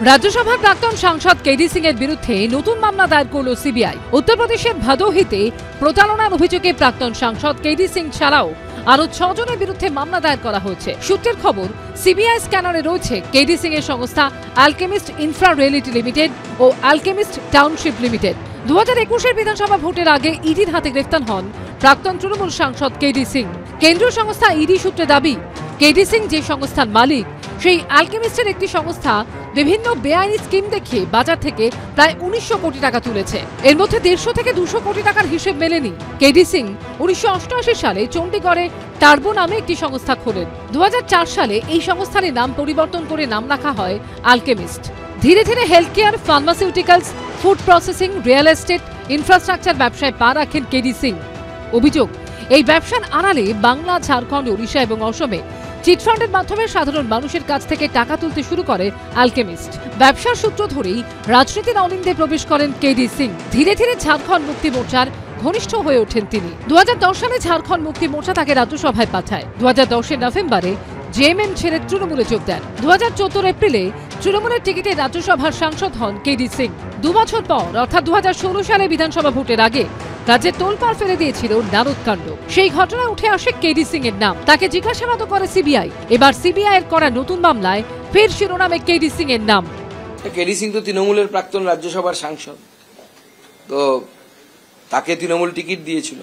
রাজ্যসভার প্রাক্তন সাংসদ কেডি সিং এর বিরুদ্ধে নতুন মামলা দায়ের করল সিবিআই। উত্তরপ্রদেশের ভাদোহিতে প্রতারণার অভিযোগে প্রাক্তন সাংসদ কেডি সিং ছাড়াও আরো 6 জনের বিরুদ্ধে মামলা দায়ের করা হয়েছে। সূত্রের খবর, সিবিআই স্ক্যানারে রয়েছে কেডি সিং এর সংস্থা অ্যালকেমিস্ট ইনফ্রা রিয়েলিটি লিমিটেড ও অ্যালকেমিস্ট টাউনশিপ লিমিটেড। 2021 বিধানসভা ভোটের আগে ইডির হাতে গ্রেফতার হন প্রাক্তন তৃণমূল সাংসদ কেডি সিং। কেন্দ্রীয় সংস্থা ইডি সূত্রে দাবি, কেডি সিং যে সংস্থার মালিক সেই অ্যালকেমিস্টের একটি সংস্থা বিভিন্ন বেআইনি স্কিম দেখিয়ে বাজার থেকে প্রায় 1900 কোটি টাকা তুলেছে। এর মধ্যে 150 থেকে 200 কোটি টাকার হিসেব মেলেনি। কেডি সিং 1988 সালে চণ্ডীগড়ে টার্বো নামে একটি সংস্থা খোলেন। 2004 সালে এই সংস্থার নাম পরিবর্তন করে নাম রাখা হয় অ্যালকেমিস্ট। ধীরে ধীরে health care, pharmaceuticals, food processing, real estate, infrastructure ব্যবসায় পা রাখেন কেডি সিং। অভিযোগ, এই ব্যবসার আড়ালে বাংলা, ঝাড়খণ্ড, ওড়িশা এবং অসমে চিটফান্ডের মাধ্যমে সাধারণ মানুষের কাছ থেকে টাকা তুলতে শুরু করে অ্যালকেমিস্ট। ব্যবসার সূত্র ধরেই রাজনীতির অলিন্দে প্রবেশ করেন কেডি সিং। ধীরে ধীরে ঝাড়খণ্ড মুক্তি মোর্চার ঘনিষ্ঠ হয়ে ওঠেন তিনি। 2010 সালে ঝাড়খণ্ড মুক্তি মোর্চা তাকে রাজ্যসভায় পাঠায়। 2010 নভেম্বরে জেএমএম ছেড়ে তৃণমূলে যোগ দেন। 2014 এপ্রিলে তৃণমূলের টিকিটে রাজ্যসভার সাংসদ হন কেডি সিং। 2 বছর পর অর্থাৎ 2016 সালে বিধানসভা ভোটের আগে রাজ্যে তোলপাড় ফেলে দিয়েছিল নারদকাণ্ড। সেই ঘটনায় উঠে আসে কেডি সিং এর নাম। তাকে জিজ্ঞাসাবাদ করে সিবিআই। এবার সিবিআই এর করা নতুন মামলায় ফের শিরোনামে কেডি সিং এর নাম। কেডি সিং তো তৃণমূলের প্রাক্তন রাজ্যসভার সাংসদ, তো তাকে তৃণমূল টিকিট দিয়েছিল।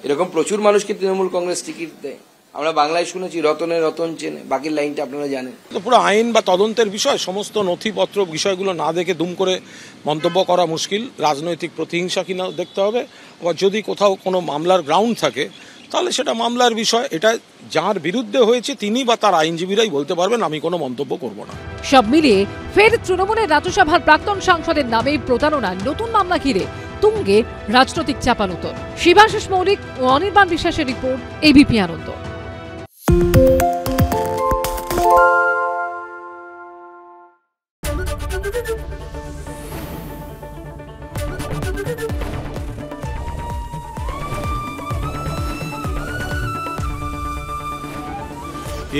এরকম প্রচুর মানুষকে তৃণমূল কংগ্রেস টিকিট দেয়। আমরা বাংলায় শুনেছি রতনে রতন চেনে, বাকির লাইনটা আপনারা জানেন। তো পুরো আইন বা তদন্তের বিষয়, সমস্ত নথিপত্র বিষয়গুলো না দেখে দুম করে মন্তব্য করা মুশকিল। রাজনৈতিক প্রতিহিংসা কিনা দেখতে হবে। আবার যদি কোথাও কোনো মামলার গ্রাউন্ড থাকে তাহলে সেটা মামলার বিষয়। এটা যার বিরুদ্ধে হয়েছে তিনি বা তার আইনজীবীরাই বলতে পারবেন, আমি কোনো মন্তব্য করব না। সব মিলিয়ে ফের তৃণমূলের রাজ্যসভার প্রাক্তন সাংসদের নামে প্রতারণার নতুন মামলা ঘিরে তুঙ্গে রাজনৈতিক চাপানুতর। শিবাশিস মৌলিক ও অনির্বাণ বিশ্বাসের রিপোর্ট, এবিপি আনন্দ।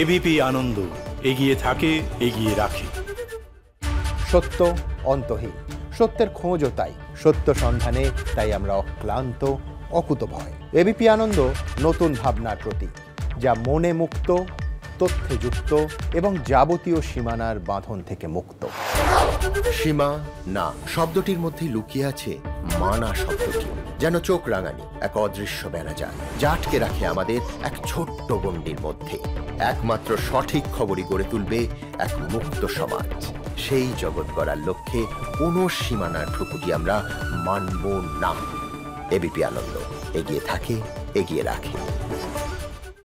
এবিপি আনন্দ, এগিয়ে থাকে, এগিয়ে রাখে। সত্য অন্তহীন, সত্যের খোঁজও তাই। সত্য সন্ধানে তাই আমরা অক্লান্ত, অকুতভয়। এবিপি আনন্দ নতুন ভাবনার প্রতীক, যা মনে মুক্ত, তথ্যে যুক্ত এবং যাবতীয় সীমানার বাঁধন থেকে মুক্ত। সীমা না শব্দটির মধ্যে লুকিয়ে আছে মানা শব্দটি, যেন চোখ রাঙানি এক অদৃশ্য বেড়াজাল, যা আটকে রাখে আমাদের এক ছোট্ট গণ্ডির মধ্যে। একমাত্র সঠিক খবরই গড়ে তুলবে এক মুক্ত সমাজ। সেই জগৎ গড়ার লক্ষ্যে কোনো সীমানার ঠুকুটি আমরা মানব না। এবিপি আনন্দ, এগিয়ে থাকে, এগিয়ে রাখে।